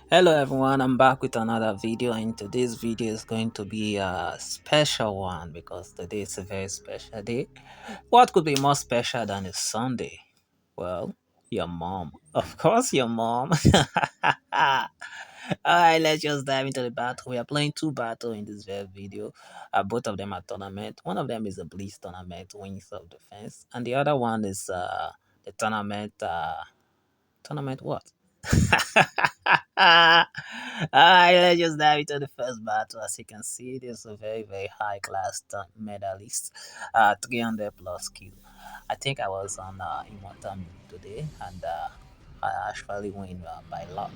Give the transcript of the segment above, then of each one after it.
Hello everyone, I'm back with another video, and today's video is going to be a special one because today is a very special day. What could be more special than a Sunday? Well, your mom. Of course, your mom. Alright, let's just dive into the battle. We are playing two battles in this very video. Both of them are tournament. One of them is a Blitz tournament, Wings of Defense, and the other one is the tournament. Tournament what? Let's just dive into the first battle. As you can see, this is a very, very high class medalist. 300 plus kill. I think I was on Immortal today, and I actually win by luck,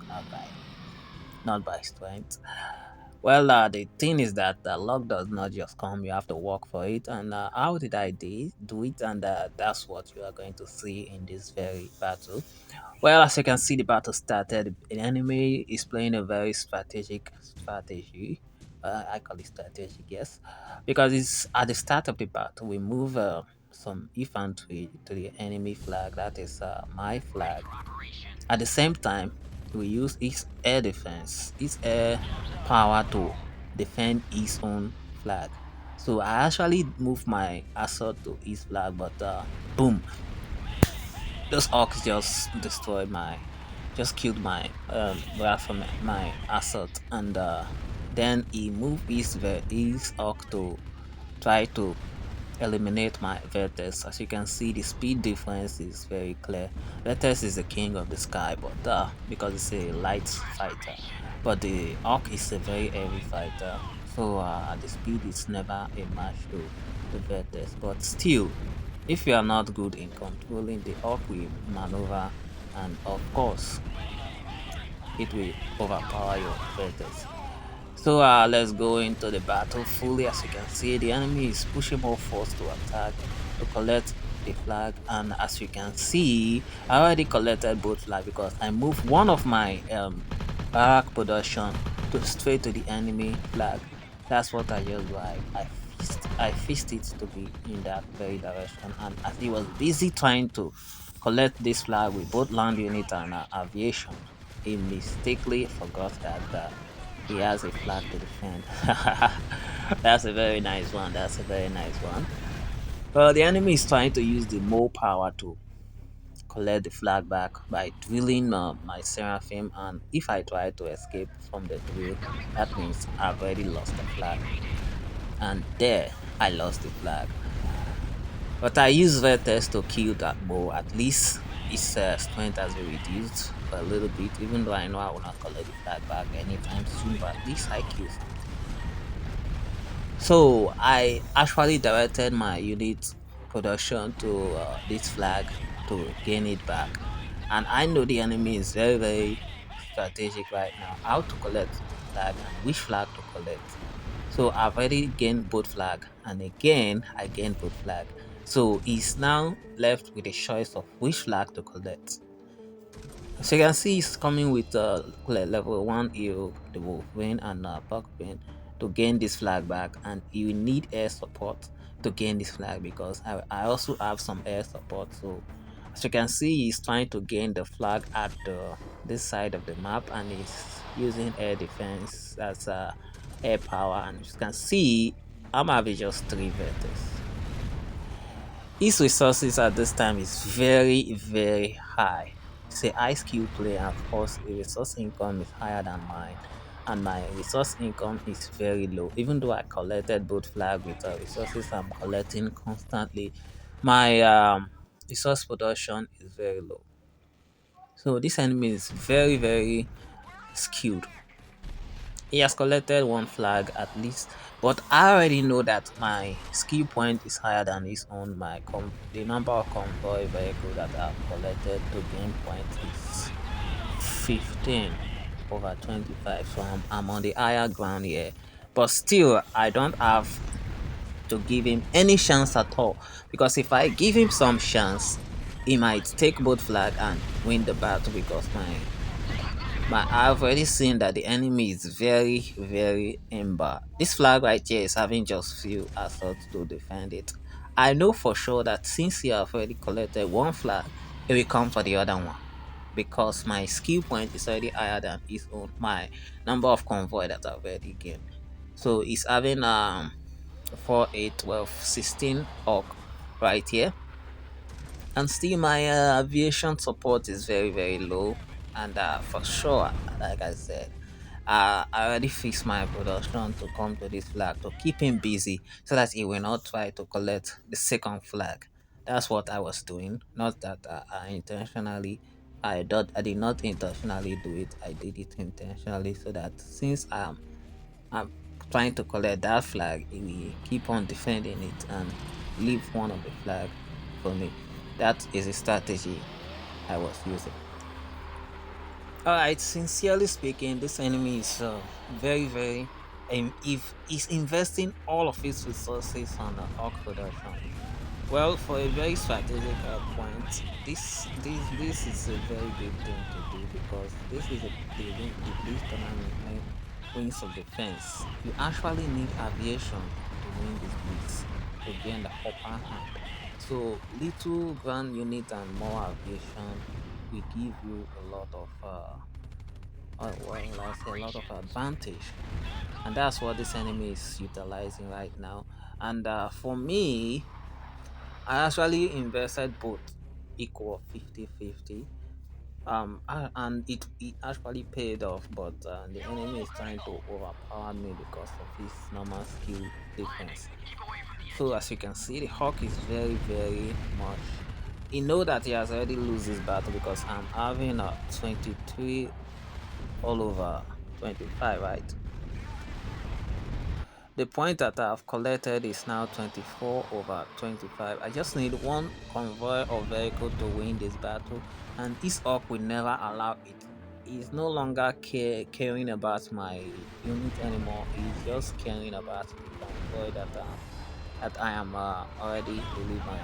not by strength. Well, the thing is that luck does not just come; you have to work for it. And how did I do it? And that's what you are going to see in this very battle. Well, as you can see, the battle started. The enemy is playing a very strategic strategy. I call it strategic, yes, because it's at the start of the battle. We move some infantry to the enemy flag. That is my flag. At the same time, we use its air defense, its air power to defend its own flag. So I actually moved my assault to his flag, but boom, those orcs just destroyed just killed my assault, and then he moved his orc to try to eliminate my Vertex. As you can see, the speed difference is very clear. Vertex is the king of the sky, but because it's a light fighter, but the orc is a very heavy fighter. So the speed is never a match to the Vertex. But still, if you are not good in controlling the orc, will maneuver, and of course, it will overpower your Vertex. So let's go into the battle fully. As you can see, the enemy is pushing more force to attack to collect the flag, and as you can see, I already collected both flag because I moved one of my barrack production to straight to the enemy flag. That's what I just do. I fist it to be in that very direction, and as he was busy trying to collect this flag with both land unit and aviation, he mistakenly forgot that he has a flag to defend. That's a very nice one. That's a very nice one. Well, the enemy is trying to use the more power to collect the flag back by drilling my seraphim, and if I try to escape from the drill, that means I've already lost the flag. And there, I lost the flag. But I use Vertex to kill that bow. At least its strength has been reduced a little bit, even though I know I will not collect the flag back anytime soon, but at least I kill something. So I actually directed my unit production to this flag to gain it back. And I know the enemy is very, very strategic right now. How to collect the flag and which flag to collect. So I've already gained both flag, and again I gained both flag. So he's now left with a choice of which flag to collect. So you can see he's coming with level 1 hero, the Wolverine and Buckbane to gain this flag back, and you will need air support to gain this flag because I also have some air support. So as you can see, he's trying to gain the flag at this side of the map, and he's using air defense as air power, and as you can see, I'm having just 3 vertices. His resources at this time is very, very high. He's a high skill player. Of course, the resource income is higher than mine, and my resource income is very low. Even though I collected both flag with resources I'm collecting constantly, my resource production is very low. So this enemy is very, very skilled. He has collected one flag at least, but I already know that my skill point is higher than his own. The number of convoy vehicle that I've collected to gain point is 15 over 25. So I'm on the higher ground here, but still I don't have to give him any chance at all, because if I give him some chance, he might take both flag and win the battle because I've already seen that the enemy is very, very ember. This flag right here is having just few assaults to defend it. I know for sure that since you have already collected one flag, it will come for the other one. because my skill point is already higher than his own. My number of convoy that I've already gained. So he's having 4, 8, 12, 16 orc right here. And still my aviation support is very, very low. And for sure, like I said, I already fixed my production to come to this flag to keep him busy so that he will not try to collect the second flag. That's what I was doing. Not that I intentionally, I did not intentionally do it. I did it intentionally so that since I'm trying to collect that flag, he will keep on defending it and leave one of the flag for me. That is a strategy I was using. Alright, sincerely speaking, this enemy is very, very. If he's investing all of his resources on the orc production, well, for a very strategic point, this is a very big thing to do because this is the Blitz tournament wings of defense. You actually need aviation to win this Blitz to gain the upper hand. So little ground unit and more aviation will give you a lot of well, I say a lot of advantage, and that's what this enemy is utilizing right now. And for me, I actually invested both equal 50-50. And it actually paid off, but the enemy is trying to overpower me because of his normal skill difference. So as you can see, the hawk is very, very much. He know that he has already lose this battle because I'm having a 23 all over 25, right? The point that I've collected is now 24 over 25. I just need one convoy or vehicle to win this battle, and this orc will never allow it. He's no longer caring about my unit anymore. He's just caring about the convoy that I am already delivering.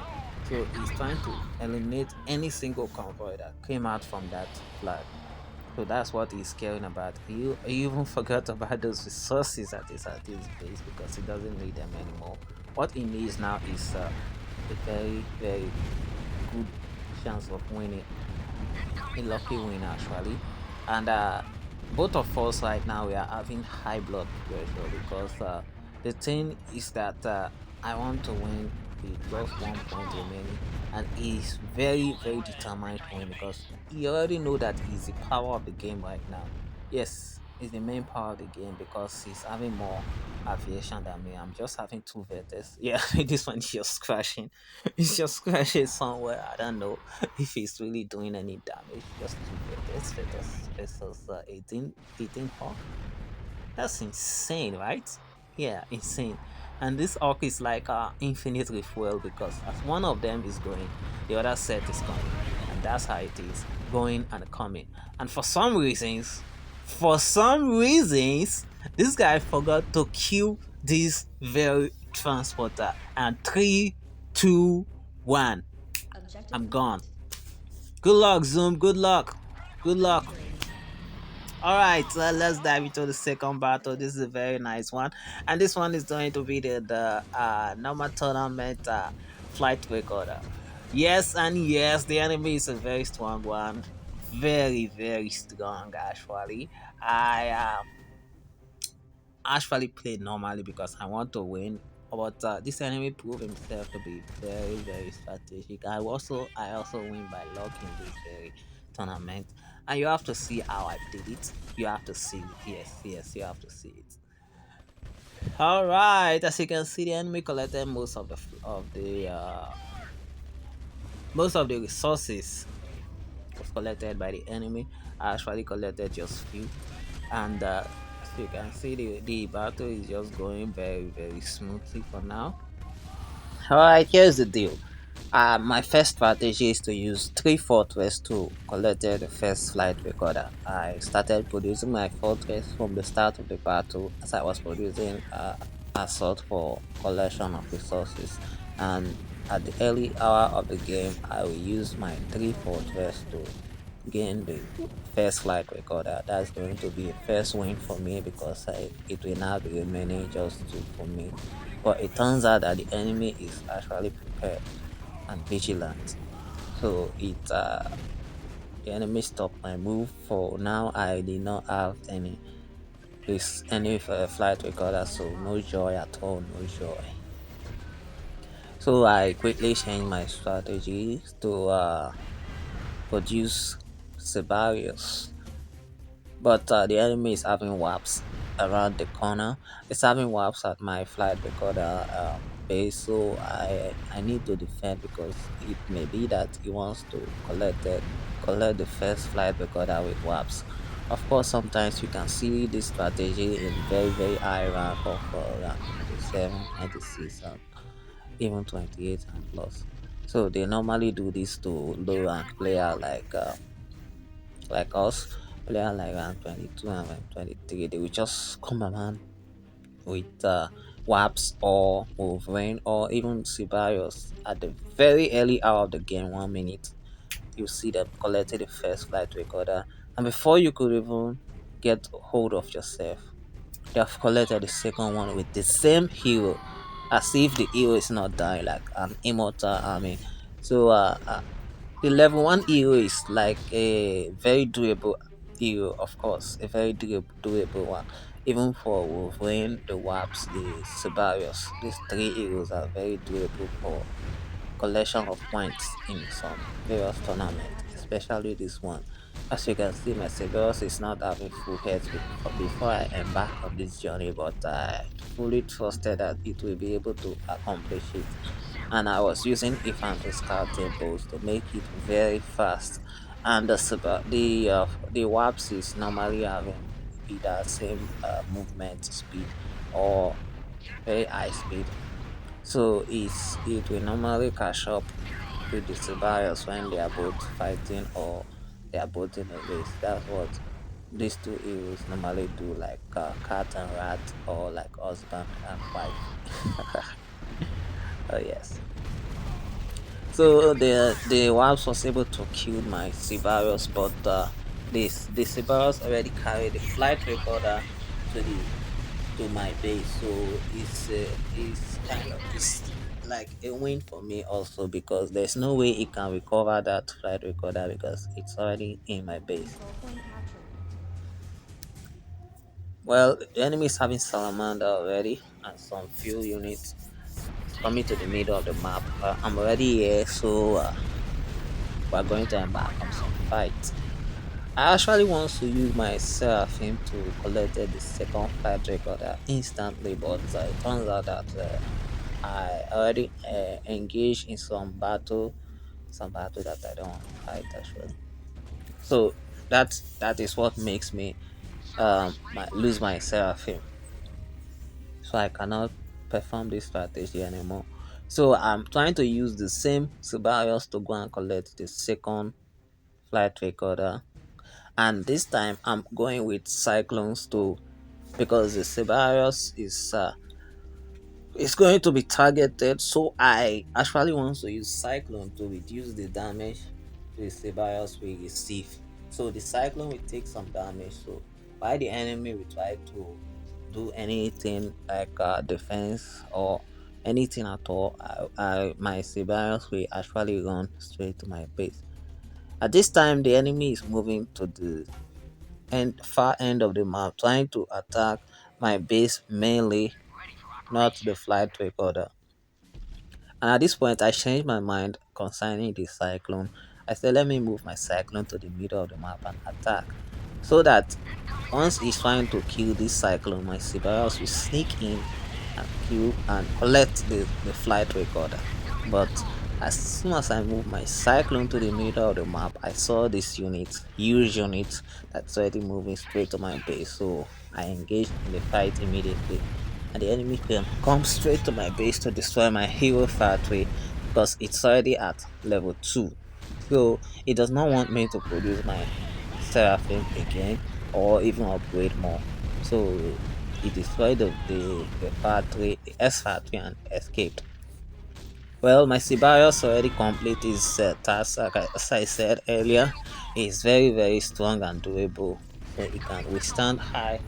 So he's trying to eliminate any single convoy that came out from that flag. So that's what he's caring about. He even forgot about those resources that is at his base because he doesn't need them anymore. What he needs now is a very, very good chance of winning, a lucky win actually. And both of us right now we are having high blood pressure because the thing is that I want to win with just 1 point remaining, and he's very, very determined to win because he already know that he's the power of the game right now. Yes, he's the main power of the game because he's having more aviation than me. I'm just having two vectors. Yeah, this one is just crashing. It's just crashing somewhere. I don't know if he's really doing any damage. Just two vectors versus 18 Hawk. That's insane, right? Yeah, insane. And this arc is like infinite refuel because as one of them is going, the other set is coming. And that's how it is. Going and coming. And for some reasons, this guy forgot to kill this very transporter. And 3, 2, 1. Objective I'm gone. complete. Good luck, Zoom. Good luck. Good luck. Victory. All right, so let's dive into the second battle. This is a very nice one, and this one is going to be the normal tournament flight recorder. Yes, and yes, the enemy is a very strong one, very, very strong. I actually played normally because I want to win. But this enemy proved himself to be very, very strategic. I also win by luck in this very tournament. And you have to see how I did it. You have to see it. Yes, yes, you have to see it. All right, as you can see, the enemy collected most of the resources was collected by the enemy. I actually collected just few, and as you can see, the battle is just going very, very smoothly for now. All right, here's the deal. My first strategy is to use three fortress to collect the first flight recorder. I started producing my fortress from the start of the battle as I was producing assault for collection of resources. And at the early hour of the game, I will use my three fortress to gain the first flight recorder. That's going to be a first win for me because it will now be remaining just two for me. But it turns out that the enemy is actually prepared and vigilant. So The enemy stopped my move. For now, I did not have any flight recorder, so no joy at all, no joy. So I quickly changed my strategy to produce Sibarius. But the enemy is having warps around the corner. It's having warps at my flight recorder base, so I need to defend because it may be that he wants to collect the first flight recorder with warps. Of course, sometimes you can see this strategy in very very high rank of rank 27, 26, and even 28 and plus. So they normally do this to low rank player like us, player like rank 22 and rank 23. They will just come around with Waps or Wolverine or even Sibarius at the very early hour of the game, 1 minute. You see them collecting the first flight recorder, and before you could even get hold of yourself, they have collected the second one with the same hero, as if the hero is not dying, like an immortal army. So the level one hero is like a very durable hero, of course, a very durable one. Even for Wolverine, the Waps, the Sibarius, these three heroes are very durable for collection of points in some various tournaments, especially this one. As you can see, my Cerberus is not having full health before I embark on this journey, but I fully trusted that it will be able to accomplish it. And I was using Infantry scouting post to make it very fast. And the Waps is normally having either same movement speed or very high speed, so it will normally catch up with the Sibarius when they are both fighting or they are both in a race. That's what these two heroes normally do, like cat and rat, or like husband and wife. Oh yes. So the Wasp was able to kill my Sibarius, but the Sibarius already carried the flight recorder to my base, so it's kind of it's like a win for me also, because there's no way it can recover that flight recorder because it's already in my base. Control point captured. Well, the enemy is having Salamander already and some few units coming to the middle of the map. I'm already here, so we're going to embark on some fights. I actually want to use my Seraphim to collect the second flight recorder instantly, but it turns out that I already engaged in some battle that I don't want to fight actually. So that is what makes me lose my Seraphim. So I cannot perform this strategy anymore. So I'm trying to use the same Sibarius to go and collect the second flight recorder, and this time I'm going with Cyclones too, because the Sibarius is going to be targeted. So I actually want to use Cyclone to reduce the damage the Sibarius will receive. So the Cyclone will take some damage. So while the enemy will try to do anything like defense or anything at all, my Sibarius will actually run straight to my base. At this time, the enemy is moving to the far end of the map, trying to attack my base mainly, not the flight recorder. And at this point, I changed my mind concerning the cyclone. I said, let me move my cyclone to the middle of the map and attack, so that once he's trying to kill this cyclone, my Sibarius will sneak in and kill and collect the flight recorder. But as soon as I moved my cyclone to the middle of the map, I saw this unit, huge unit, that's already moving straight to my base. So I engaged in the fight immediately. And the enemy can come straight to my base to destroy my hero factory because it's already at level 2. So it does not want me to produce my Seraphim again or even upgrade more. So it destroyed the factory, the S factory, and escaped. Well, my Sibarius already complete his task. As I said earlier, he's very, very strong and durable. So he can withstand high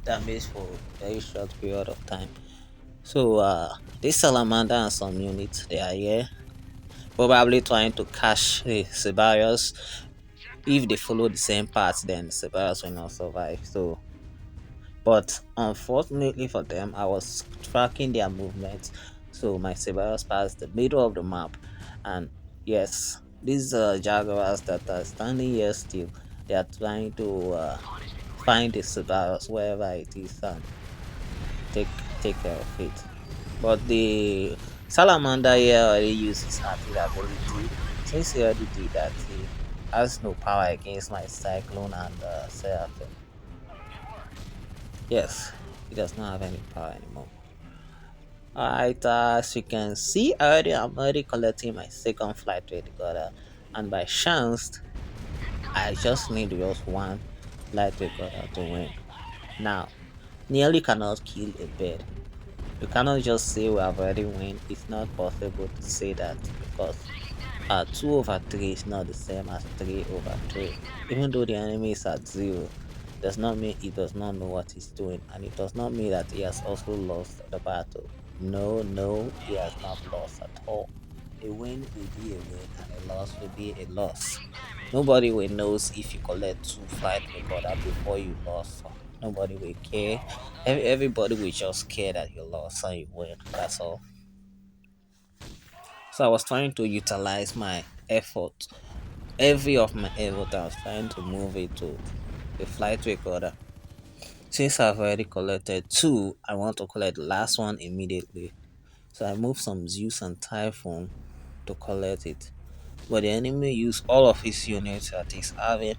damage for very short period of time. So this Salamander and some units, they are here, probably trying to catch the Sibarius. If they follow the same path, then the Cerberus will not survive. So, but unfortunately for them, I was tracking their movements, so my Cerberus passed the middle of the map, and yes, these Jaguars that are standing here still, they are trying to find the Cerberus wherever it is and take care of it. But the Salamander here already uses his ability. Since he already did that, he has no power against my Cyclone and Seraphim. Yes, he does not have any power anymore. Alright, as you can see I'm already collecting my second flight recorder, and by chance, I just need just one flight recorder to win. Now, nearly cannot kill a bird. You cannot just say we have already win. It's not possible to say that because 2 over 3 is not the same as 3 over 3. Even though the enemy is at 0, does not mean he does not know what he's doing, and it does not mean that he has also lost the battle. No, no, he has not lost at all. A win will be a win, and a loss will be a loss. Nobody will knows if you collect 2 flight recorder before you lost. Nobody will care. Everybody will just care that you lost and you win. That's all. So I was trying to utilize my effort, every of my effort. I was trying to move it to the flight recorder. Since I've already collected two, I want to collect the last one immediately. So I moved some Zeus and Typhoon to collect it. But the enemy used all of his units that he's having.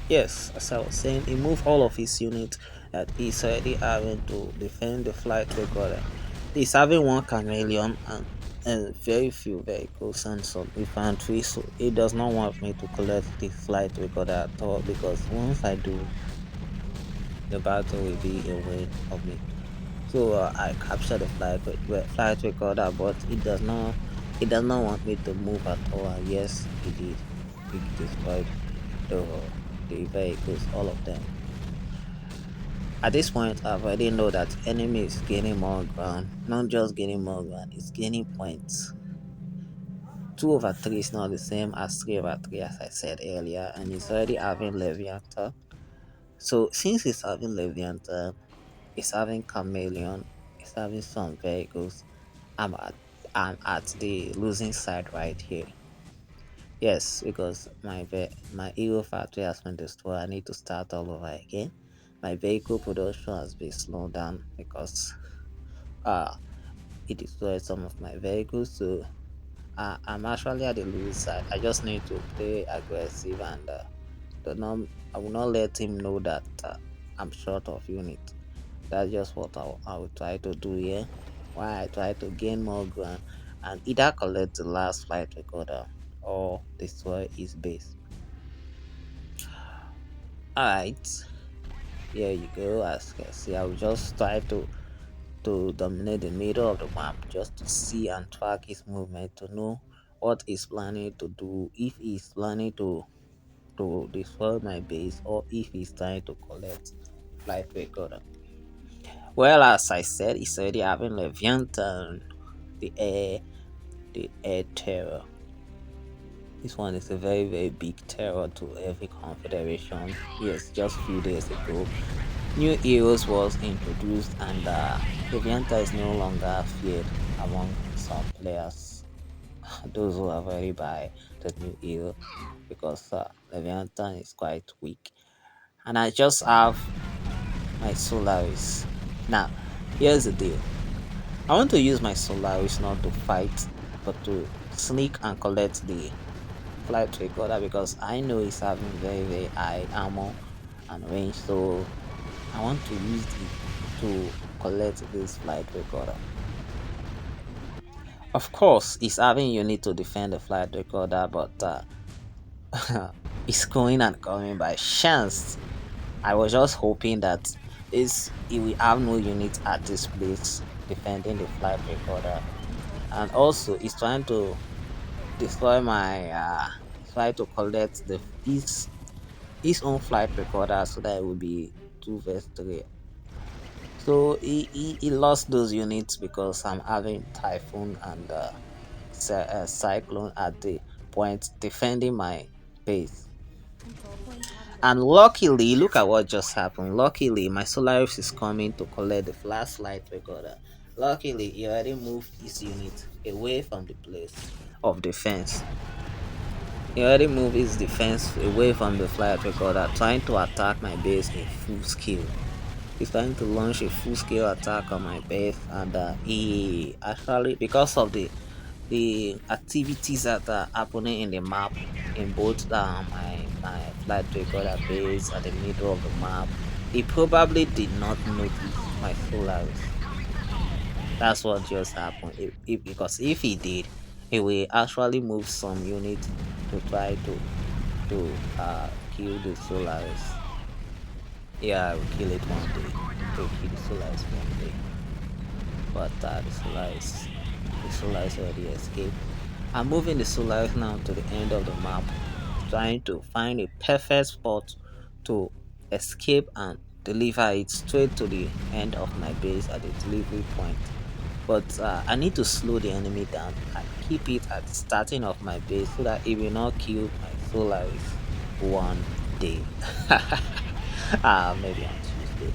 Yes, as I was saying, he moved all of his units that he's already having to defend the flight recorder. He's having one chameleon and very few vehicles and some infantry, so he does not want me to collect the flight recorder at all because once I do, the battle will be a win of me. So I captured the flight recorder, but it does not want me to move at all. And yes, he did. He destroyed the the vehicles, all of them. At this point, I've already know that enemy is gaining more ground. Not just gaining more ground, it's gaining points. 2 over 3 is not the same as 3 over 3, as I said earlier, and it's already having Leviathan. So, since it's having Leviathan, it's having Chameleon, it's having some vehicles, I'm at, I'm at the losing side right here. Yes, because my hero factory has been destroyed. I need to start all over again. My vehicle production has been slowed down because uh it destroyed some of my vehicles. So I'm actually at the losing side. I just need to play aggressive and do not, I will not let him know that I'm short of unit. That's just what I will try to do here. While I try to gain more ground and either collect the last flight recorder or destroy his base. Alright, here you go. As you can see, I will just try to dominate the middle of the map just to see and track his movement to know what he's planning to do, if he's planning to destroy my base or if he's trying to collect flight recorder. Well, as I said, he's already having Leviathan, the air, the air terror. This one is a very, very big terror to every confederation. Yes, just few days ago, new heroes was introduced, and Leviathan is no longer feared among some players. Those who have already buy the new hero, because Leviathan is quite weak. And I just have my Solaris. Now, here's the deal. I want to use my Solaris not to fight, but to sneak and collect the flight recorder because I know he's having very, very high armor and range. So I want to use it to collect this flight recorder. Of course, he's having unit to defend the flight recorder, but it's going and coming by chance. I was just hoping that this he will have no unit at this place defending the flight recorder, and also he's trying to destroy my try to collect the his own flight recorder so that it will be 2 versus 3. So he lost those units because I'm having typhoon and cyclone at the point defending my base. And luckily, look at what just happened. Luckily, my Solaris is coming to collect the flashlight recorder. Luckily, he already moved his unit away from the place of defense. He already moved his defense away from the flight recorder, trying to attack my base in full scale. He's trying to launch a full scale attack on my base, and he actually, because of the activities that are happening in the map, in both my flight recorder base at the middle of the map, he probably did not notice my Solaris. That's what just happened. Because if he did, he will actually move some units to try to kill the Solaris. Yeah, I will kill it one day. To kill the Solaris one day. But the Solaris already escaped. I'm moving the Solaris now to the end of the map, trying to find a perfect spot to escape and deliver it straight to the end of my base at the delivery point. But I need to slow the enemy down and keep it at the starting of my base so that it will not kill my Solaris one day. Maybe on Tuesday.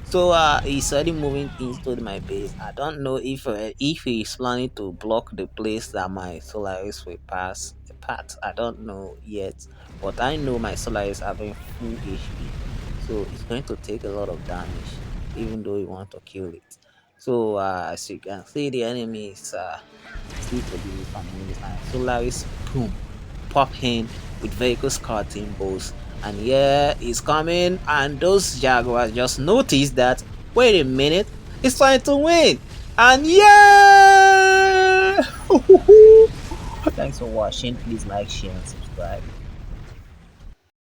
So he's already moving into my base. I don't know if he's planning to block the place that my Solaris will pass the path. I don't know yet, but I know my Solaris having full HP, so it's going to take a lot of damage, even though you want to kill it. So as you can see, the enemy is still producing some units. And Solaris, boom, pop in with vehicle scouting bows, and yeah, he's coming, and those Jaguars just noticed that, wait a minute, he's trying to win, and yeah. Thanks for watching. Please like, share, and subscribe.